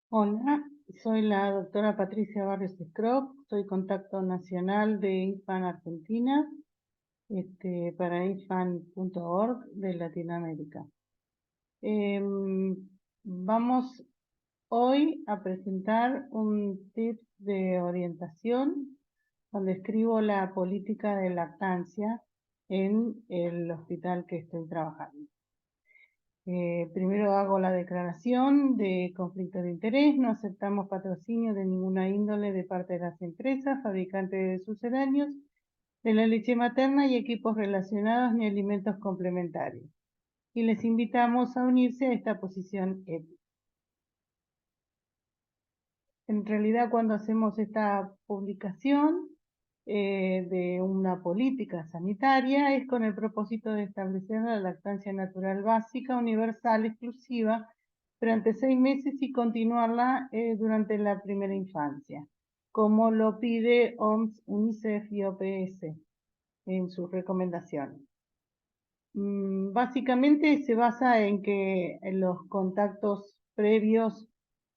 Hola, soy la doctora Patricia Barrios Scrop, soy contacto nacional de IFAN Argentina, para ifan.org de Latinoamérica. Vamos hoy a presentar un tip de orientación donde escribo la política de lactancia en el hospital que estoy trabajando. Primero hago la declaración de conflicto de interés. No aceptamos patrocinio de ninguna índole de parte de las empresas, fabricantes de sucedáneos, de la leche materna y equipos relacionados ni alimentos complementarios. Y les invitamos a unirse a esta posición ética. En realidad, cuando hacemos esta publicación de una política sanitaria, es con el propósito de establecer la lactancia natural básica, universal, exclusiva, durante 6 meses y continuarla durante la primera infancia, como lo pide OMS, UNICEF y OPS en sus recomendaciones. Básicamente se basa en que los contactos previos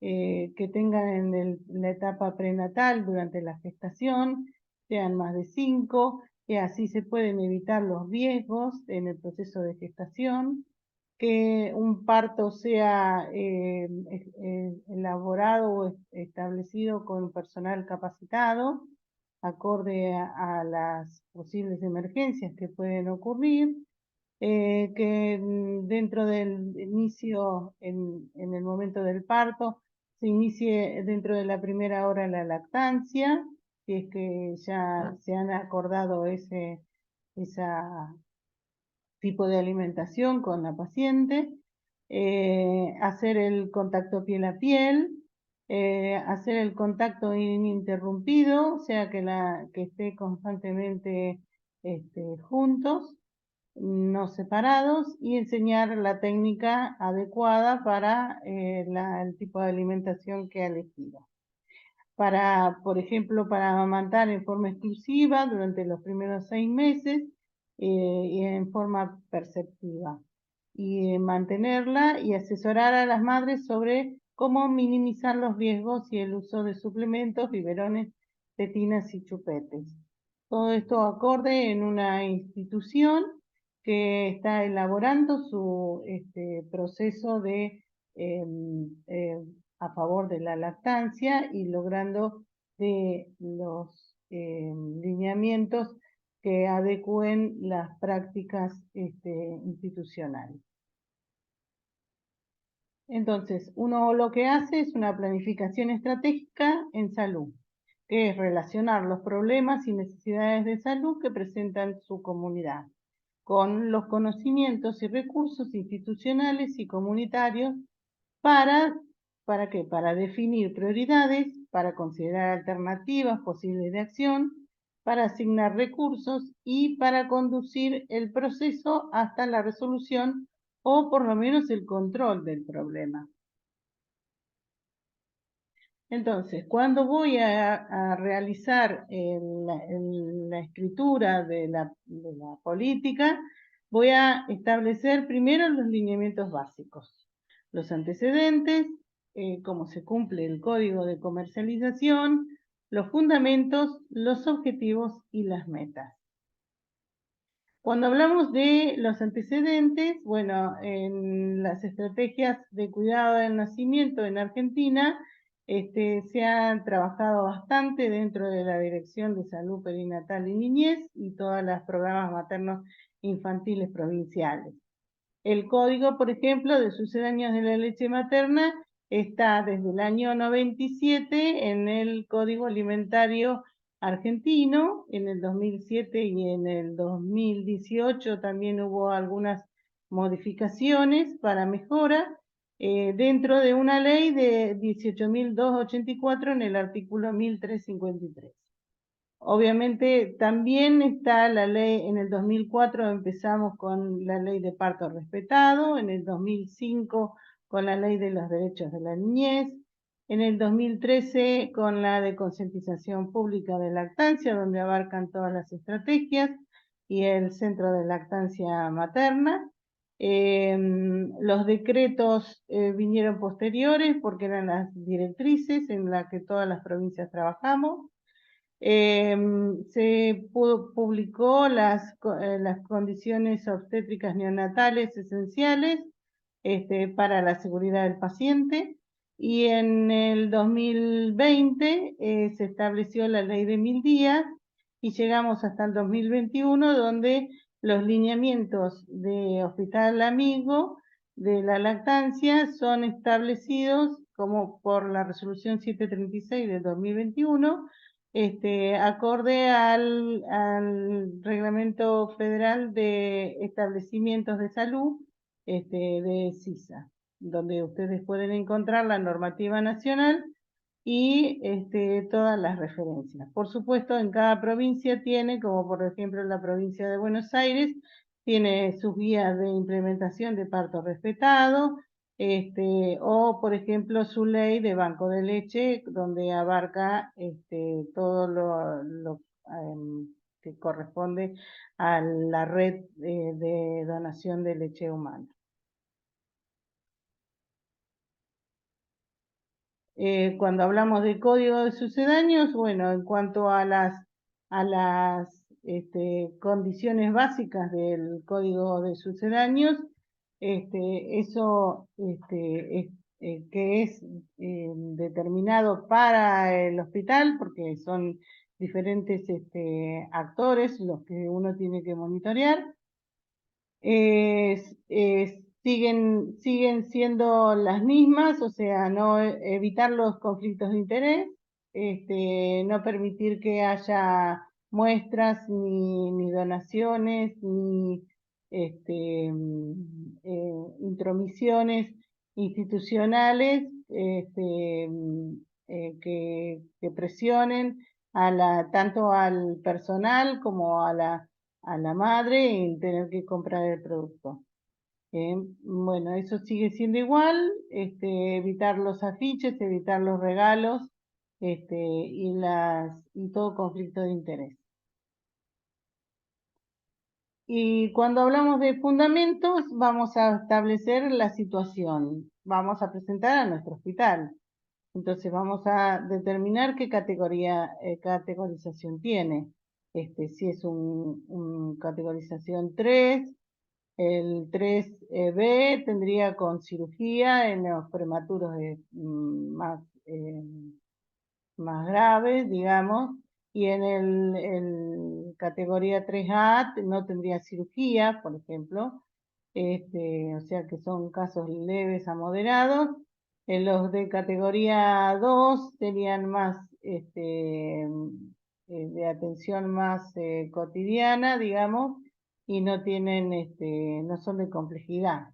que tengan en la etapa prenatal durante la gestación sean más de 5, y así se pueden evitar los riesgos en el proceso de gestación, que un parto sea elaborado o establecido con personal capacitado, acorde a las posibles emergencias que pueden ocurrir, que dentro del inicio, en el momento del parto, se inicie dentro de la primera hora la lactancia, si es que ya se han acordado ese tipo de alimentación con la paciente, hacer el contacto piel a piel, hacer el contacto ininterrumpido, o sea que esté constantemente juntos, no separados, y enseñar la técnica adecuada para el tipo de alimentación que ha elegido. Por ejemplo, para amamantar en forma exclusiva durante los primeros 6 meses y en forma perceptiva. Y mantenerla y asesorar a las madres sobre cómo minimizar los riesgos y el uso de suplementos, biberones, tetinas y chupetes. Todo esto acorde en una institución que está elaborando su proceso de a favor de la lactancia y logrando de los lineamientos que adecúen las prácticas institucionales. Entonces, uno lo que hace es una planificación estratégica en salud, que es relacionar los problemas y necesidades de salud que presentan su comunidad con los conocimientos y recursos institucionales y comunitarios ¿para qué? Para definir prioridades, para considerar alternativas posibles de acción, para asignar recursos y para conducir el proceso hasta la resolución o por lo menos el control del problema. Entonces, cuando voy a realizar la escritura de la política, voy a establecer primero los lineamientos básicos, los antecedentes, cómo se cumple el código de comercialización, los fundamentos, los objetivos y las metas. Cuando hablamos de los antecedentes, bueno, en las estrategias de cuidado del nacimiento en Argentina, se han trabajado bastante dentro de la Dirección de Salud Perinatal y Niñez y todos los programas maternos infantiles provinciales. El código, por ejemplo, de sucedáneos de la leche materna está desde el año 97 en el Código Alimentario Argentino. En el 2007 y en el 2018 también hubo algunas modificaciones para mejora dentro de una ley de 18.284 en el artículo 1353. Obviamente también está la ley, en el 2004 empezamos con la ley de parto respetado, en el 2005 con la ley de los derechos de la niñez, en el 2013 con la de concientización pública de lactancia, donde abarcan todas las estrategias, y el centro de lactancia materna, Los decretos vinieron posteriores porque eran las directrices en las que todas las provincias trabajamos. Se publicó las condiciones obstétricas neonatales esenciales para la seguridad del paciente, y en el 2020 se estableció la ley de 1000 días y llegamos hasta el 2021, donde los lineamientos de Hospital Amigo de la lactancia son establecidos como por la resolución 736 del 2021, acorde al Reglamento Federal de Establecimientos de Salud, de CISA, donde ustedes pueden encontrar la normativa nacional y todas las referencias. Por supuesto, en cada provincia tiene, como por ejemplo en la provincia de Buenos Aires, tiene sus guías de implementación de parto respetado, o por ejemplo su ley de banco de leche, donde abarca todo lo que corresponde a la red de donación de leche humana. Cuando hablamos de código de sucedáneos, bueno, en cuanto a las condiciones básicas del código de sucedáneos, eso que es determinado para el hospital, porque son diferentes actores los que uno tiene que monitorear. Siguen siendo las mismas, o sea, no evitar los conflictos de interés, no permitir que haya muestras ni donaciones ni intromisiones institucionales que presionen tanto al personal como a la madre en tener que comprar el producto. Bueno, eso sigue siendo igual, evitar los afiches, evitar los regalos, y todo conflicto de interés. Y cuando hablamos de fundamentos, vamos a establecer la situación. Vamos a presentar a nuestro hospital. Entonces vamos a determinar qué categorización tiene. Si es un categorización 3, el 3B tendría con cirugía en los prematuros más graves, digamos, y en el categoría 3A no tendría cirugía, por ejemplo, o sea que son casos leves a moderados. En los de categoría 2 tenían más de atención más cotidiana, digamos, y no tienen, no son de complejidad.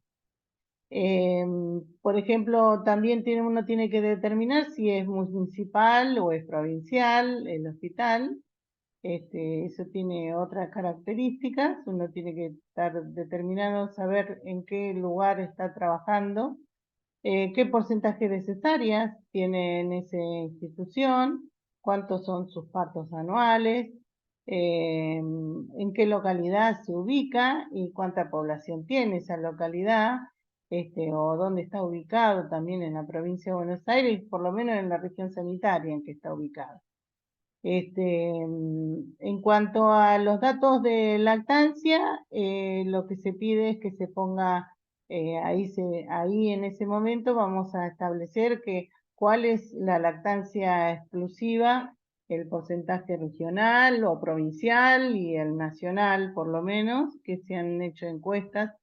Por ejemplo, también uno tiene que determinar si es municipal o es provincial el hospital. Eso tiene otras características. Uno tiene que estar determinado, saber en qué lugar está trabajando, qué porcentaje de cesáreas tiene en esa institución, cuántos son sus partos anuales, en qué localidad se ubica y cuánta población tiene esa localidad, o dónde está ubicado también en la provincia de Buenos Aires, por lo menos en la región sanitaria en que está ubicado. En cuanto a los datos de lactancia, lo que se pide es que se ponga, ahí en ese momento vamos a establecer cuál es la lactancia exclusiva, el porcentaje regional o provincial y el nacional, por lo menos, que se han hecho encuestas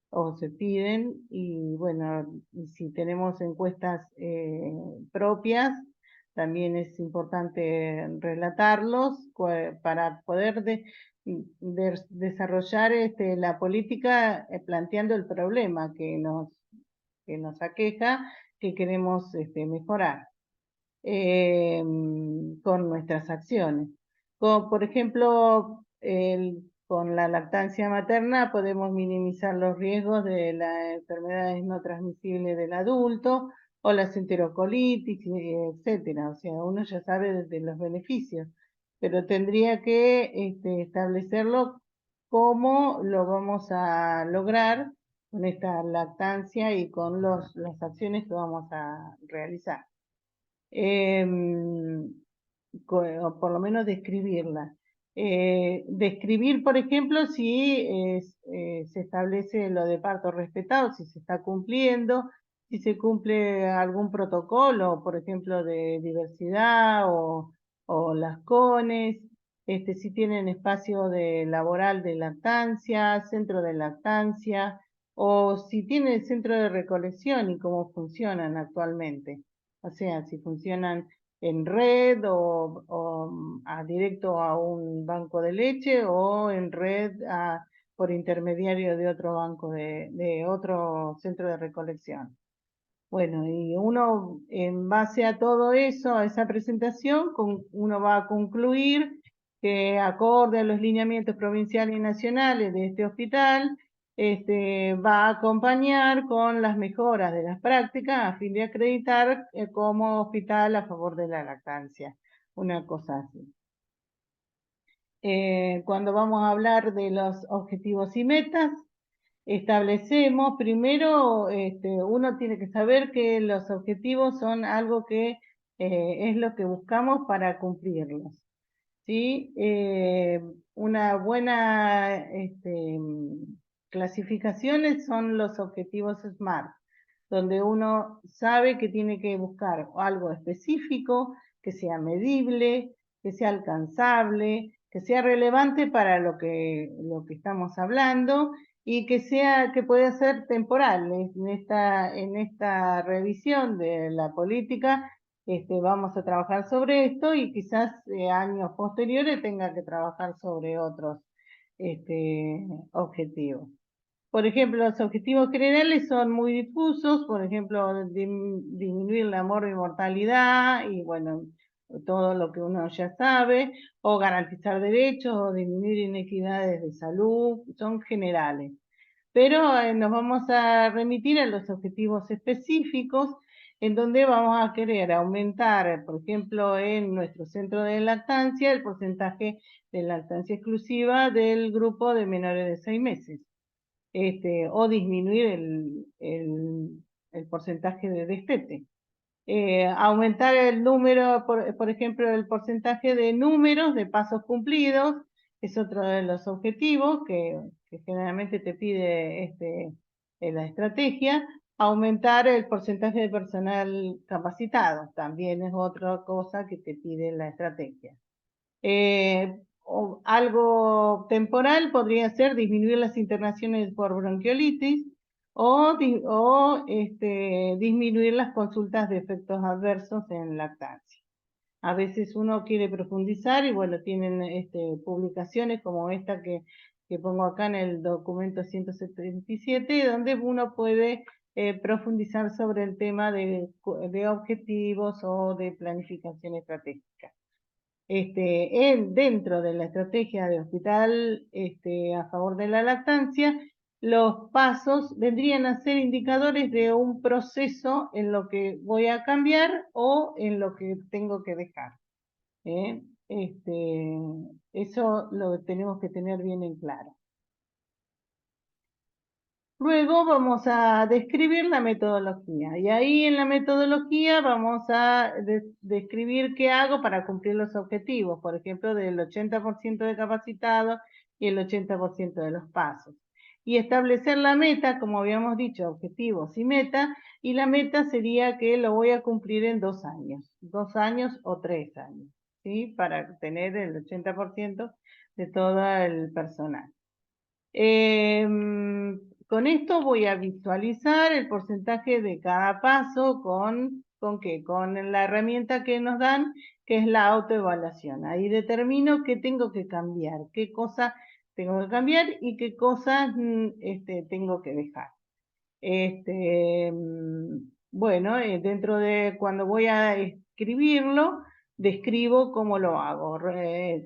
o se piden, y bueno, si tenemos encuestas propias, también es importante relatarlos para poder desarrollar la política planteando el problema que nos aqueja, que queremos mejorar con nuestras acciones. Como por ejemplo, con la lactancia materna podemos minimizar los riesgos de las enfermedades no transmisibles del adulto o las enterocolitis, etcétera. O sea, uno ya sabe de los beneficios, pero tendría que establecerlo cómo lo vamos a lograr con esta lactancia y con las acciones que vamos a realizar. O por lo menos describirla. Describir, por ejemplo, si se establece lo de parto respetado, si se está cumpliendo, si se cumple algún protocolo, por ejemplo, de diversidad o las CONES, si tienen espacio laboral de lactancia, centro de lactancia, o si tienen centro de recolección y cómo funcionan actualmente. O sea, si funcionan en red o directo a un banco de leche o en red por intermediario de otro banco de otro centro de recolección. Bueno, y uno en base a todo eso, a esa presentación, uno va a concluir que acorde a los lineamientos provinciales y nacionales de este hospital, va a acompañar con las mejoras de las prácticas a fin de acreditar como hospital a favor de la lactancia, una cosa así. Cuando vamos a hablar de los objetivos y metas, establecemos, primero, uno tiene que saber que los objetivos son algo que es lo que buscamos para cumplirlos. ¿Sí? Una buena clasificaciones son los objetivos SMART, donde uno sabe que tiene que buscar algo específico, que sea medible, que sea alcanzable, que sea relevante para lo que estamos hablando y que pueda ser temporal. En esta revisión de la política vamos a trabajar sobre esto y quizás años posteriores tenga que trabajar sobre otros objetivos. Por ejemplo, los objetivos generales son muy difusos, por ejemplo, disminuir la mortalidad y bueno, todo lo que uno ya sabe, o garantizar derechos, o disminuir inequidades de salud, son generales. Pero nos vamos a remitir a los objetivos específicos en donde vamos a querer aumentar, por ejemplo, en nuestro centro de lactancia, el porcentaje de lactancia exclusiva del grupo de menores de 6 meses. O disminuir el porcentaje de destete. Aumentar el número, por ejemplo, el porcentaje de números de pasos cumplidos, es otro de los objetivos que generalmente te pide la estrategia. Aumentar el porcentaje de personal capacitado, también es otra cosa que te pide la estrategia. O algo temporal podría ser disminuir las internaciones por bronquiolitis o disminuir las consultas de efectos adversos en lactancia. A veces uno quiere profundizar y bueno, tienen publicaciones como esta que pongo acá en el documento 177, donde uno puede profundizar sobre el tema de objetivos o de planificación estratégica. Dentro de la estrategia de hospital a favor de la lactancia, los pasos vendrían a ser indicadores de un proceso en lo que voy a cambiar o en lo que tengo que dejar. ¿Eh? Eso lo tenemos que tener bien en claro. Luego vamos a describir la metodología y ahí en la metodología vamos a describir qué hago para cumplir los objetivos, por ejemplo, del 80% de capacitados y el 80% de los pasos. Y establecer la meta, como habíamos dicho, objetivos y meta, y la meta sería que lo voy a cumplir en 2 años o 3 años, ¿sí? Para tener el 80% de todo el personal. Con esto voy a visualizar el porcentaje de cada paso ¿con qué? Con la herramienta que nos dan, que es la autoevaluación. Ahí determino qué tengo que cambiar, qué cosas tengo que cambiar y qué cosas tengo que dejar. Bueno, dentro de cuando voy a escribirlo, describo cómo lo hago.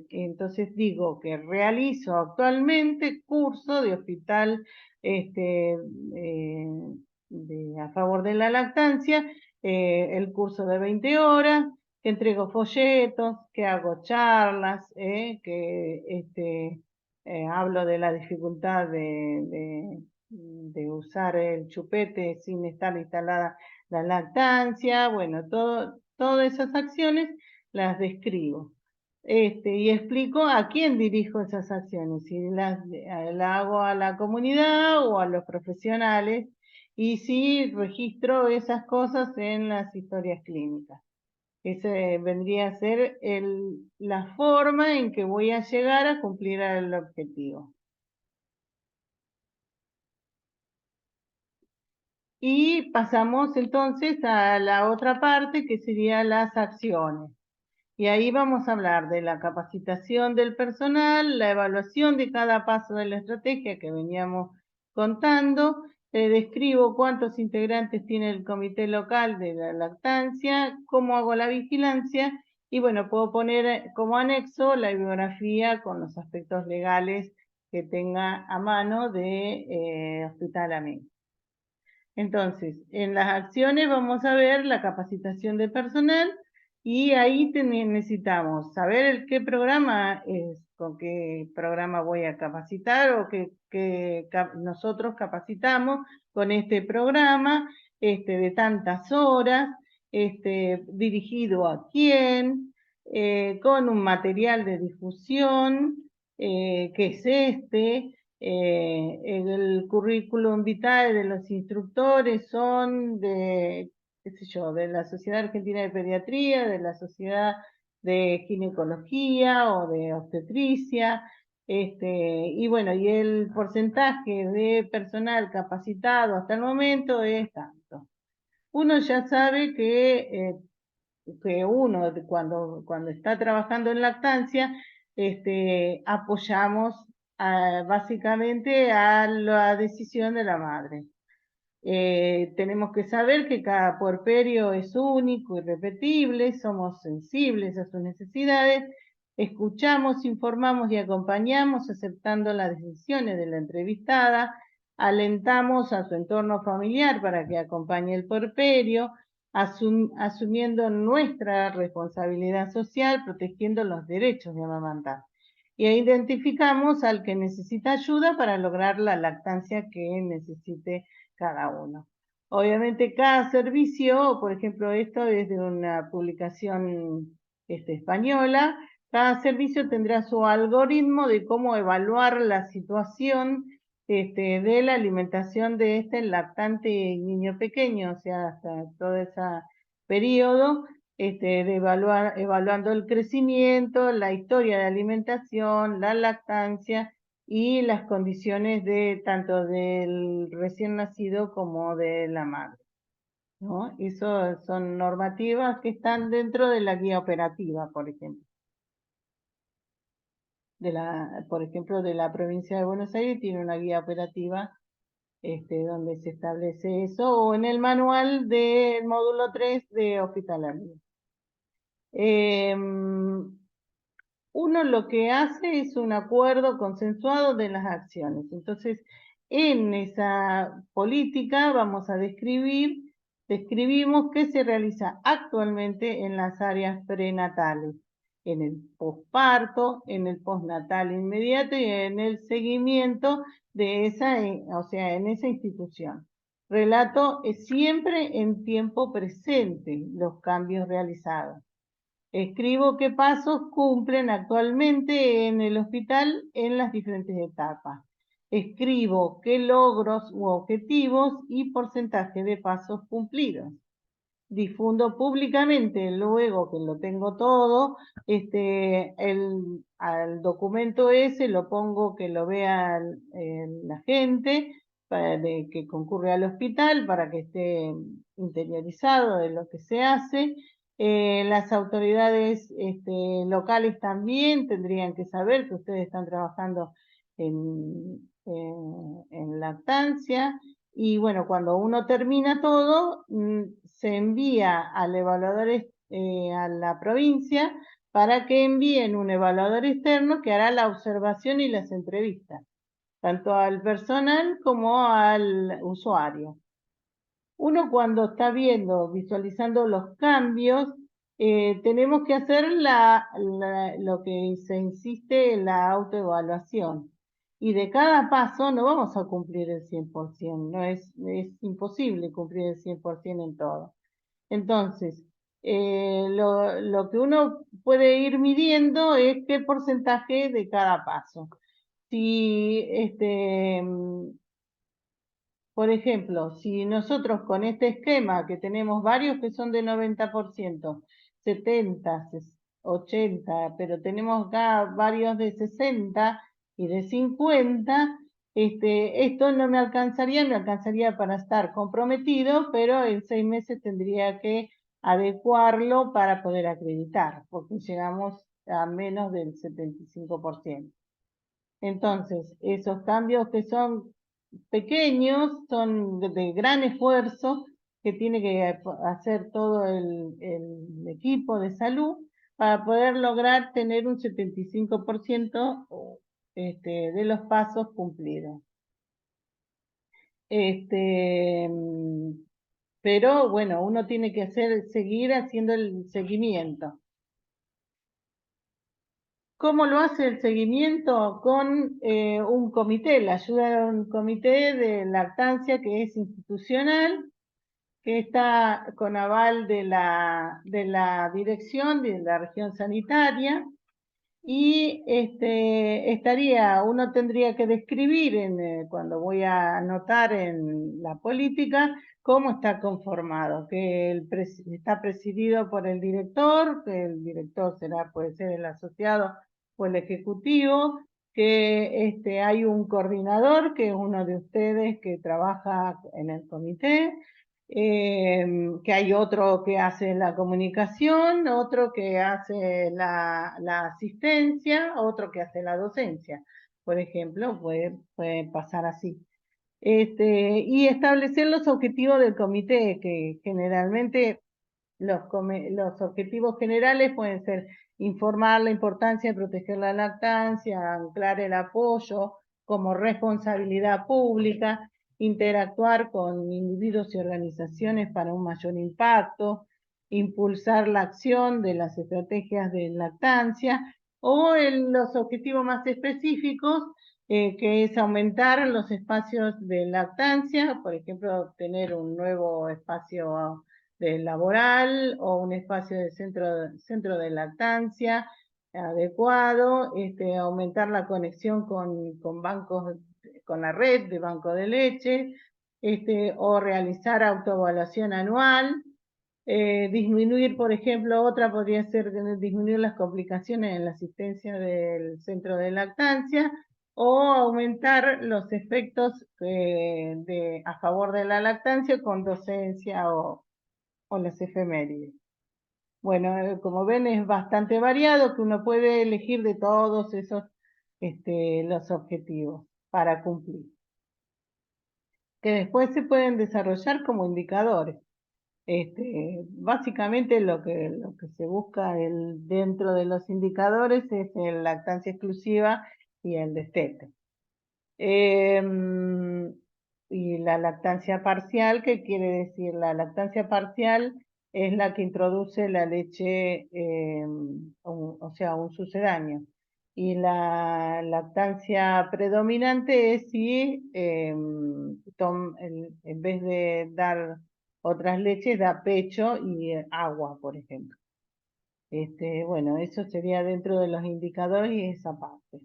Entonces digo que realizo actualmente curso de hospital a favor de la lactancia, el curso de 20 horas, que entrego folletos, que hago charlas, que hablo de la dificultad de usar el chupete sin estar instalada la lactancia, bueno, todas esas acciones las describo. Y explico a quién dirijo esas acciones, si las hago a la comunidad o a los profesionales, y si registro esas cosas en las historias clínicas. Ese vendría a ser la forma en que voy a llegar a cumplir el objetivo. Y pasamos entonces a la otra parte, que sería las acciones. Y ahí vamos a hablar de la capacitación del personal, la evaluación de cada paso de la estrategia que veníamos contando. Describo cuántos integrantes tiene el comité local de la lactancia, cómo hago la vigilancia y bueno, puedo poner como anexo la bibliografía con los aspectos legales que tenga a mano de Hospital AMIN. Entonces, en las acciones vamos a ver la capacitación de personal y ahí necesitamos saber qué programa es, con qué programa voy a capacitar o nosotros capacitamos con este programa de tantas horas, dirigido a quién, con un material de difusión, que es el currículum vitae de los instructores son qué sé yo, de la Sociedad Argentina de Pediatría, de la Sociedad de Ginecología o de Obstetricia, y bueno, y el porcentaje de personal capacitado hasta el momento es tanto. Uno ya sabe que uno cuando está trabajando en lactancia, apoyamos básicamente a la decisión de la madre. Tenemos que saber que cada puerperio es único, irrepetible, somos sensibles a sus necesidades, escuchamos, informamos y acompañamos aceptando las decisiones de la entrevistada, alentamos a su entorno familiar para que acompañe el puerperio, asumiendo nuestra responsabilidad social, protegiendo los derechos de amamantar. Y identificamos al que necesita ayuda para lograr la lactancia que necesite cada uno. Obviamente cada servicio, por ejemplo, esto es de una publicación española, cada servicio tendrá su algoritmo de cómo evaluar la situación de la alimentación de este lactante niño pequeño, o sea, hasta todo ese periodo, evaluando el crecimiento, la historia de alimentación, la lactancia y las condiciones de tanto del recién nacido como de la madre, ¿no? Eso son normativas que están dentro de la guía operativa, por ejemplo. Por ejemplo, de la provincia de Buenos Aires tiene una guía operativa donde se establece eso, o en el manual del módulo 3 de hospitalaria. Uno lo que hace es un acuerdo consensuado de las acciones. Entonces, en esa política vamos a describimos qué se realiza actualmente en las áreas prenatales, en el posparto, en el postnatal inmediato y en el seguimiento de o sea, en esa institución. Relato siempre en tiempo presente los cambios realizados. Escribo qué pasos cumplen actualmente en el hospital en las diferentes etapas. Escribo qué logros u objetivos y porcentaje de pasos cumplidos. Difundo públicamente, luego que lo tengo todo, al documento ese lo pongo que lo vea la gente que concurre al hospital para que esté interiorizado de lo que se hace. Las autoridades locales también tendrían que saber que ustedes están trabajando en lactancia. Y bueno, cuando uno termina todo, se envía al evaluador a la provincia para que envíen un evaluador externo que hará la observación y las entrevistas, tanto al personal como al usuario. Uno cuando está viendo, visualizando los cambios, tenemos que hacer lo que se insiste en la autoevaluación. y de cada paso no vamos a cumplir el 100%, no es imposible cumplir el 100% en todo. Entonces, lo que uno puede ir midiendo es qué porcentaje de cada paso. Si por ejemplo, si nosotros con este esquema, que tenemos varios que son de 90%, 70, 80, pero tenemos acá varios de 60 y de 50, esto no me alcanzaría para estar comprometido, pero en 6 meses tendría que adecuarlo para poder acreditar, porque llegamos a menos del 75%. Entonces, esos cambios que son pequeños, son de gran esfuerzo que tiene que hacer todo el equipo de salud para poder lograr tener un 75% de los pasos cumplidos. Pero bueno, uno tiene que seguir haciendo el seguimiento. ¿Cómo lo hace el seguimiento? Con un comité, la ayuda de un comité de lactancia que es institucional, que está con aval de la dirección de la región sanitaria, y uno tendría que describir cuando voy a anotar en la política cómo está conformado, que está presidido por el director, que el director puede ser el asociado o el ejecutivo, que hay un coordinador, que es uno de ustedes que trabaja en el comité, que hay otro que hace la comunicación, otro que hace la asistencia, otro que hace la docencia. Por ejemplo, puede pasar así. Y establecer los objetivos del comité, que generalmente los objetivos generales pueden ser informar la importancia de proteger la lactancia, anclar el apoyo como responsabilidad pública, interactuar con individuos y organizaciones para un mayor impacto, impulsar la acción de las estrategias de lactancia, o los objetivos más específicos, que es aumentar los espacios de lactancia, por ejemplo, tener un nuevo espacio laboral o un espacio de centro de lactancia adecuado, aumentar la conexión con bancos, con la red de banco de leche, o realizar autoevaluación anual, disminuir, por ejemplo, otra podría ser disminuir las complicaciones en la asistencia del centro de lactancia, o aumentar los efectos a favor de la lactancia con docencia o las efemérides. Bueno, como ven, es bastante variado, que uno puede elegir de todos esos los objetivos para cumplir, que después se pueden desarrollar como indicadores. Básicamente lo que se busca dentro de los indicadores es el lactancia exclusiva y el destete. Y la lactancia parcial, ¿qué quiere decir? La lactancia parcial es la que introduce la leche, o sea, un sucedáneo. Y la lactancia predominante es si en vez de dar otras leches, da pecho y agua, por ejemplo. Bueno, eso sería dentro de los indicadores y esa parte.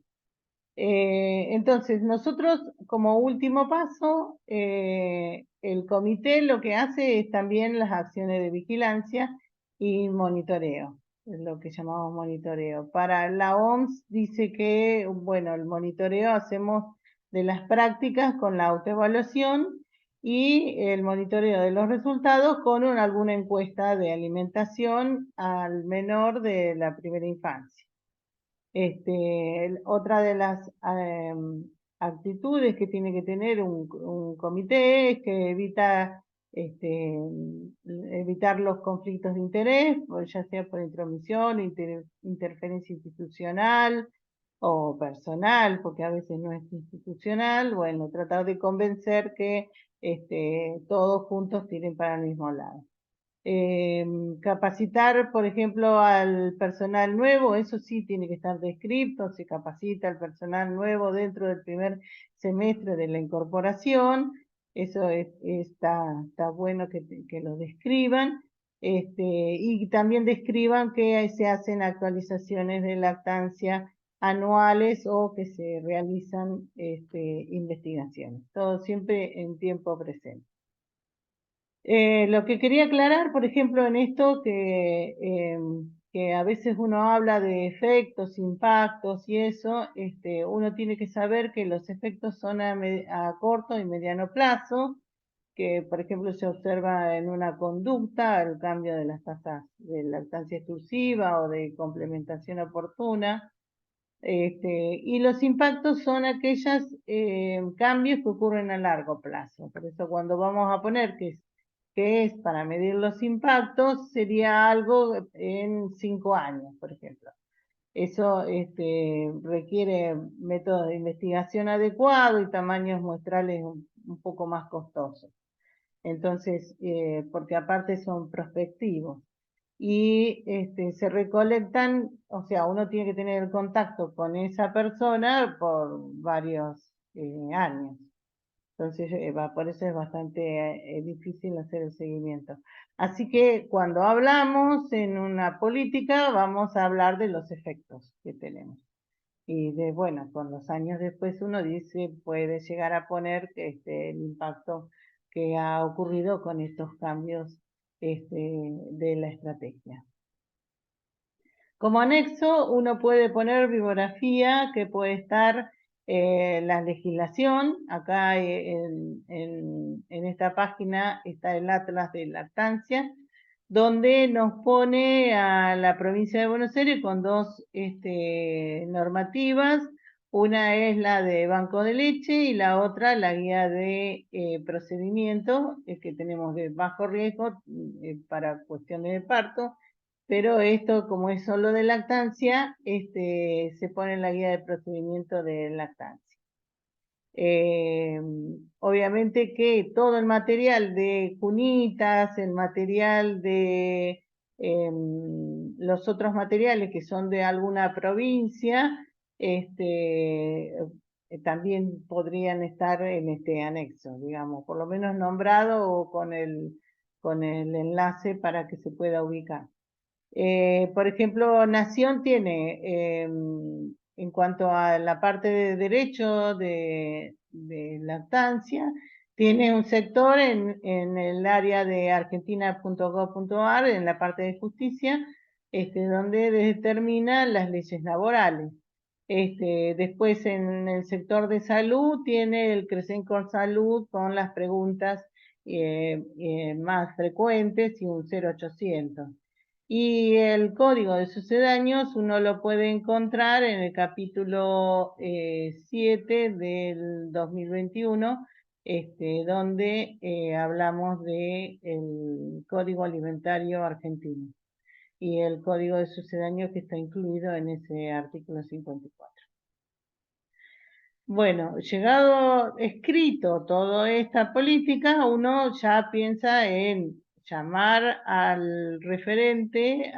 Entonces, nosotros como último paso, el comité lo que hace es también las acciones de vigilancia y monitoreo, es lo que llamamos monitoreo. Para la OMS dice que, bueno, el monitoreo hacemos de las prácticas con la autoevaluación y el monitoreo de los resultados con alguna encuesta de alimentación al menor de la primera infancia. Otra de las actitudes que tiene que tener un comité es que evitar los conflictos de interés, ya sea por intromisión, interferencia institucional o personal, porque a veces no es institucional. Bueno, tratar de convencer que todos juntos tiren para el mismo lado. Capacitar, por ejemplo, al personal nuevo, eso sí tiene que estar descrito, se capacita al personal nuevo dentro del primer semestre de la incorporación, eso está bueno que lo describan, y también describan que se hacen actualizaciones de lactancia anuales o que se realizan investigaciones, todo siempre en tiempo presente. Lo que quería aclarar, por ejemplo, en esto que a veces uno habla de efectos, impactos y eso, uno tiene que saber que los efectos son a corto y mediano plazo, que por ejemplo se observa en una conducta el cambio de las tasas de lactancia exclusiva o de complementación oportuna. Y los impactos son aquellos cambios que ocurren a largo plazo. Por eso cuando vamos a poner que es para medir los impactos, sería algo en 5 años, por ejemplo. Eso requiere métodos de investigación adecuados y tamaños muestrales un poco más costosos. Entonces, porque aparte son prospectivos y se recolectan, o sea, uno tiene que tener el contacto con esa persona por varios años. Entonces, por eso es bastante difícil hacer el seguimiento. Así que cuando hablamos en una política, vamos a hablar de los efectos que tenemos. Y bueno, con los años después uno dice, puede llegar a poner el impacto que ha ocurrido con estos cambios de la estrategia. Como anexo, uno puede poner bibliografía que puede estar la legislación. Acá en esta página está el Atlas de Lactancia, donde nos pone a la provincia de Buenos Aires con dos normativas. Una es la de banco de leche y la otra la guía de procedimiento que tenemos de bajo riesgo para cuestiones de parto. Pero esto, como es solo de lactancia, se pone en la guía de procedimiento de lactancia. Obviamente que todo el material de cunitas, el material de los otros materiales que son de alguna provincia, también podrían estar en este anexo, digamos, por lo menos nombrado o con el enlace para que se pueda ubicar. Por ejemplo, Nación tiene, en cuanto a la parte de derecho de lactancia, tiene un sector en el área de argentina.gov.ar, en la parte de justicia, donde determina las leyes laborales. Después en el sector de salud tiene el Cresencor Salud con las preguntas más frecuentes y un 0800. Y el código de sucedáneos uno lo puede encontrar en el capítulo 7 del 2021, donde hablamos del Código Alimentario Argentino y el código de sucedáneos que está incluido en ese artículo 54. Bueno, llegado escrito toda esta política, uno ya piensa en llamar al referente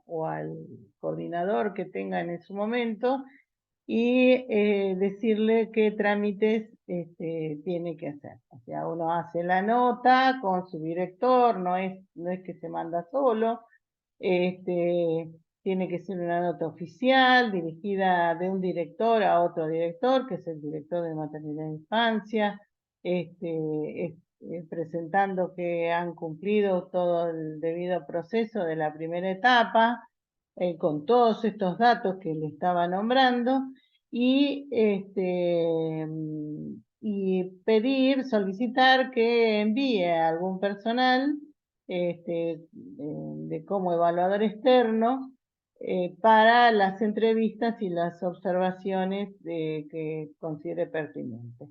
o al coordinador que tenga en su momento y decirle qué trámites tiene que hacer. O sea, uno hace la nota con su director, no es que se manda solo, tiene que ser una nota oficial dirigida de un director a otro director, que es el director de maternidad e infancia, presentando que han cumplido todo el debido proceso de la primera etapa, con todos estos datos que le estaba nombrando, y solicitar que envíe a algún personal como evaluador externo para las entrevistas y las observaciones que considere pertinentes.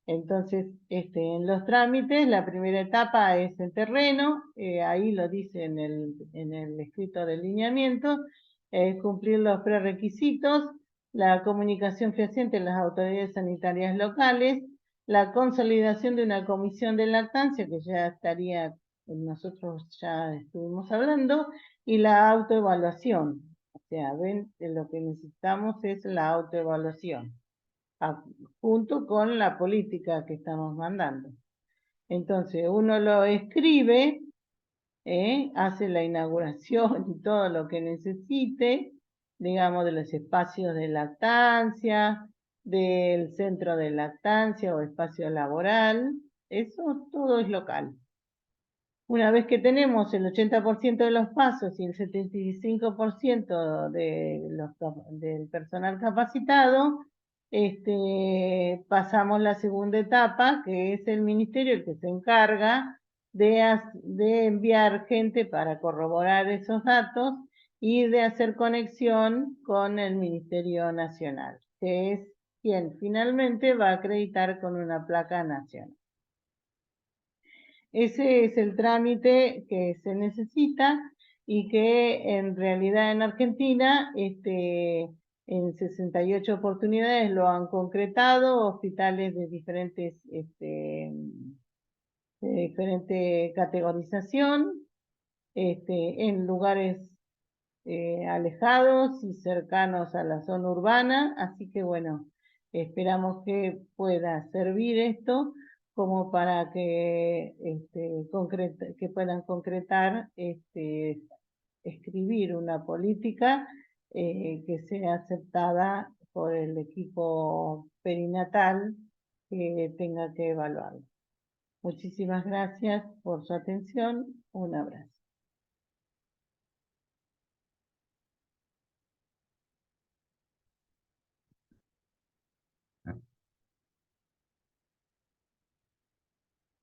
Entonces, en los trámites, la primera etapa es el terreno, ahí lo dice en el escrito de lineamiento, cumplir los prerequisitos, la comunicación fehaciente en las autoridades sanitarias locales, la consolidación de una comisión de lactancia, que ya estaría nosotros ya estuvimos hablando, y la autoevaluación. O sea, ven, que lo que necesitamos es la autoevaluación, junto con la política que estamos mandando. Entonces, uno lo escribe, hace la inauguración y todo lo que necesite, digamos, de los espacios de lactancia, del centro de lactancia o espacio laboral, eso todo es local. Una vez que tenemos el 80% de los pasos y el 75% del personal capacitado, pasamos la segunda etapa, que es el ministerio el que se encarga de enviar gente para corroborar esos datos y de hacer conexión con el Ministerio Nacional, que es quien finalmente va a acreditar con una placa nacional. Ese es el trámite que se necesita y que en realidad en Argentina, en 68 oportunidades lo han concretado hospitales de diferente categorización, en lugares alejados y cercanos a la zona urbana, así que bueno, esperamos que pueda servir esto como para que, que puedan concretar, escribir una política que sea aceptada por el equipo perinatal que tenga que evaluarlo. Muchísimas gracias por su atención. Un abrazo.